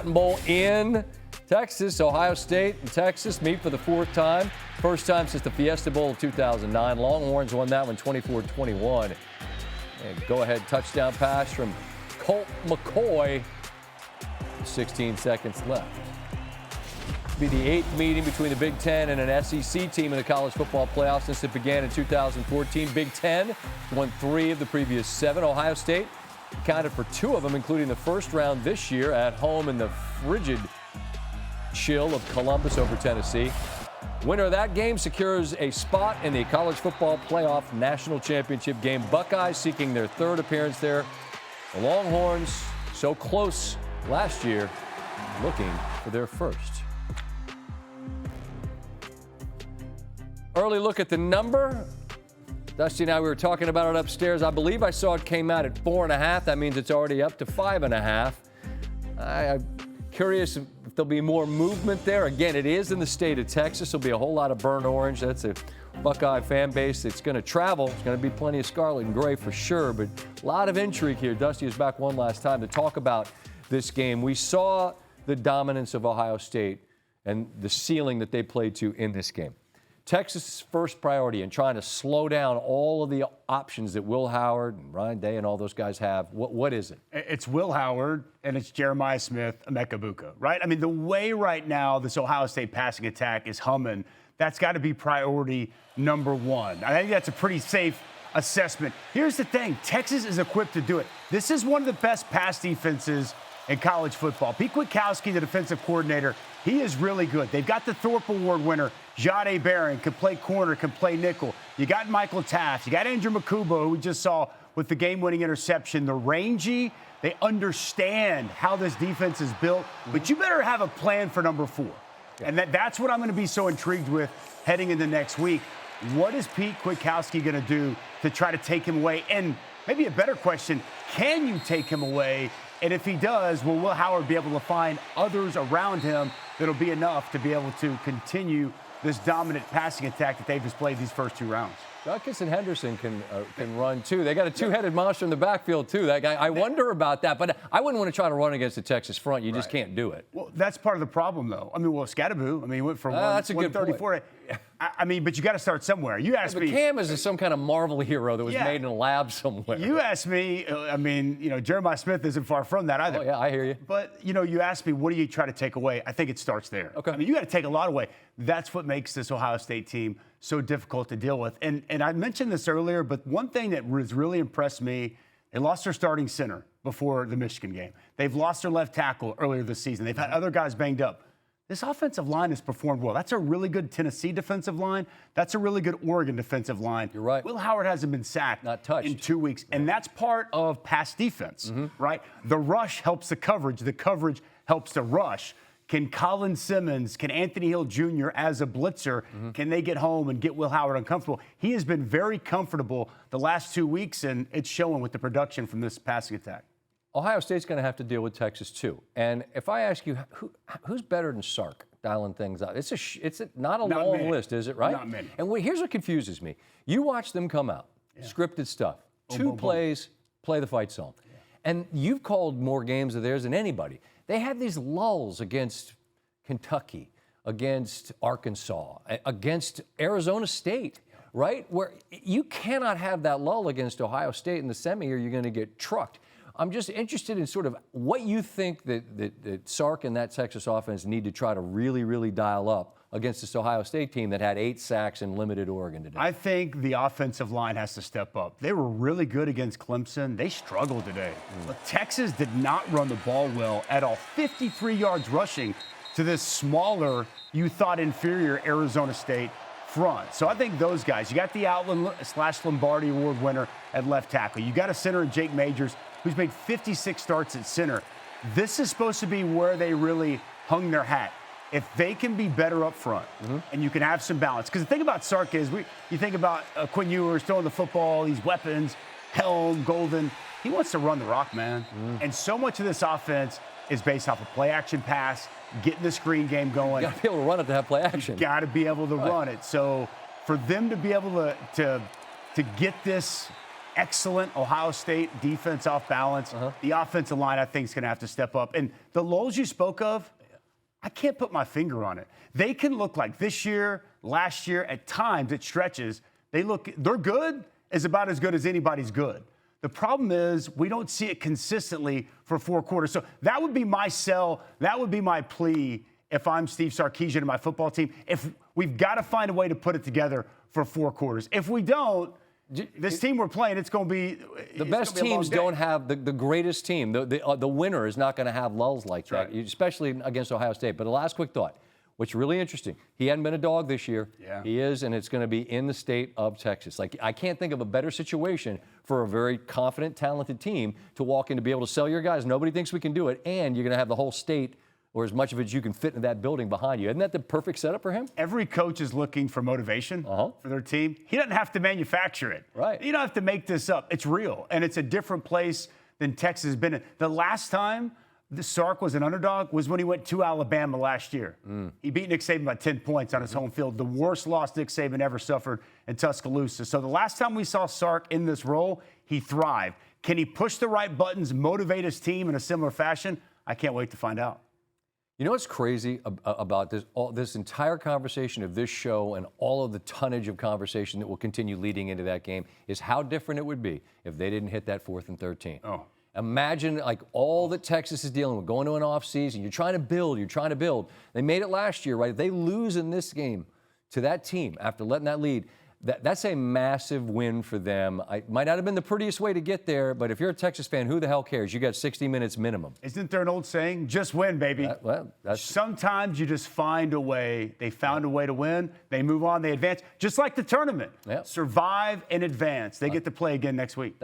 Cotton Bowl in Texas. Ohio State and Texas meet for the fourth time. First time since the Fiesta Bowl of 2009. Longhorns won that one 24-21. And go-ahead touchdown pass from Colt McCoy. 16 seconds left. It'll be the eighth meeting between the Big Ten and an SEC team in the College Football Playoff since it began in 2014. Big Ten won 3 of the previous 7. Ohio State accounted for 2 of them, including the first round this year at home in the frigid chill of Columbus over Tennessee. Winner of that game secures a spot in the College Football Playoff National Championship game. Buckeyes seeking their 3rd appearance there. The Longhorns, so close last year, looking for their 1st. Early look at the number. Dusty and I, we were talking about it upstairs. I believe I saw it came out at 4.5. That means it's already up to 5.5. I'm curious if there'll be more movement there. Again, it is in the state of Texas. There'll be a whole lot of burnt orange. That's a Buckeye fan base that's going to travel. There's going to be plenty of scarlet and gray for sure, but a lot of intrigue here. Dusty is back one last time to talk about this game. We saw the dominance of Ohio State and the ceiling that they played to in this game. Texas' first priority in trying to slow down all of the options that Will Howard and Ryan Day and all those guys have, what is it? It's Will Howard and it's Jeremiah Smith, Emeka Egbuka, right? I mean, the way right now this Ohio State passing attack is humming, that's got to be priority number 1. I think that's a pretty safe assessment. Here's the thing. Texas is equipped to do it. This is one of the best pass defenses in college football. Pete Kwiatkowski, the defensive coordinator, he is really good. They've got the Thorpe Award winner, Jahdae Barron, can play corner, can play nickel. You got Michael Taft. You got Andrew Makubo, who we just saw with the game-winning interception. The rangy, they understand how this defense is built, but you better have a plan for number 4. Yeah. And that's what I'm going to be so intrigued with heading into next week. What is Pete Kwiatkowski going to do to try to take him away? And maybe a better question, can you take him away? And if he does, will Will Howard be able to find others around him that'll be enough to be able to continue this dominant passing attack that they've displayed these first 2 rounds? Judkins and Henderson can run, too. They got a 2-headed monster in the backfield, too. That guy, I wonder about that. But I wouldn't want to try to run against the Texas front. You just can't do it. Well, that's part of the problem, though. I mean, Scadaboo, he went from that's a good 134. I mean, but you got to start somewhere. You asked me. Cam is some kind of Marvel hero that was made in a lab somewhere. You asked me, Jeremiah Smith isn't far from that either. Oh, yeah, I hear you. But, you asked me, what do you try to take away? I think it starts there. Okay. I mean, you got to take a lot away. That's what makes this Ohio State team so difficult to deal with. And I mentioned this earlier, but one thing that has really impressed me, they lost their starting center before the Michigan game. They've lost their left tackle earlier this season. They've had other guys banged up. This offensive line has performed well. That's a really good Tennessee defensive line. That's a really good Oregon defensive line. You're right. Will Howard hasn't been sacked Not touched. in 2 weeks, and that's part of pass defense, right? The rush helps the coverage. The coverage helps the rush. Can Colin Simmons, can Anthony Hill Jr. as a blitzer, can they get home and get Will Howard uncomfortable? He has been very comfortable the last 2 weeks, and it's showing with the production from this passing attack. Ohio State's going to have to deal with Texas, too. And if I ask you, who's better than Sark dialing things out? It's not a long list, is it, right? Not many. And here's what confuses me. You watch them come out, scripted stuff, 2 plays, play the fight song. Yeah. And you've called more games of theirs than anybody. They had these lulls against Kentucky, against Arkansas, against Arizona State, right? Where you cannot have that lull against Ohio State in the semi or you're going to get trucked. I'm just interested in sort of what you think that Sark and that Texas offense need to try to really, really dial up against this Ohio State team that had 8 sacks and limited Oregon today. I think the offensive line has to step up. They were really good against Clemson. They struggled today. But Texas did not run the ball well at all. 53 yards rushing to this smaller, you thought inferior Arizona State front. So I think those guys, you got the Outland/Lombardi Award winner at left tackle. You got a center in Jake Majors, who's made 56 starts at center. This is supposed to be where they really hung their hat. If they can be better up front and you can have some balance. Because the thing about Sark is, you think about Quinn Ewers throwing the football, these weapons, Helm, Golden. He wants to run the rock, man. And so much of this offense is based off of play-action pass, getting the screen game going. You got to be able to run it to have play-action. You got to be able to run it. So for them to be able to get this excellent Ohio State defense off balance. The offensive line, I think, is going to have to step up. And the lulls you spoke of, I can't put my finger on it. They can look like this year, last year, at times it stretches. They're good, is about as good as anybody's good. The problem is we don't see it consistently for 4 quarters. So that would be my sell. That would be my plea if I'm Steve Sarkisian and my football team. If we've got to find a way to put it together for 4 quarters. If we don't, this team we're playing, it's going to be the best teams don't have the greatest team. The winner is not going to have lulls like that, right. Especially against Ohio State. But the last quick thought, what's really interesting, he hadn't been a dog this year. Yeah. He is, and it's going to be in the state of Texas. Like, I can't think of a better situation for a very confident, talented team to walk in to be able to sell your guys. Nobody thinks we can do it, and you're going to have the whole state, or as much of it as you can fit in that building behind you. Isn't that the perfect setup for him? Every coach is looking for motivation for their team. He doesn't have to manufacture it. Right. You don't have to make this up. It's real, and it's a different place than Texas has been in. The last time the Sark was an underdog was when he went to Alabama last year. He beat Nick Saban by 10 points on his home field, the worst loss Nick Saban ever suffered in Tuscaloosa. So the last time we saw Sark in this role, he thrived. Can he push the right buttons, motivate his team in a similar fashion? I can't wait to find out. You know what's crazy about this entire conversation of this show and all of the tonnage of conversation that will continue leading into that game is how different it would be if they didn't hit that 4th and 13. Imagine like all that Texas is dealing with, going to an off season. You're trying to build. They made it last year, right? If they lose in this game to that team after letting that lead, that's a massive win for them. It might not have been the prettiest way to get there, but if you're a Texas fan, who the hell cares? You got 60 minutes minimum. Isn't there an old saying? Just win, baby. Sometimes you just find a way. They found a way to win. They move on. They advance. Just like the tournament. Survive and advance. They get to play again next week.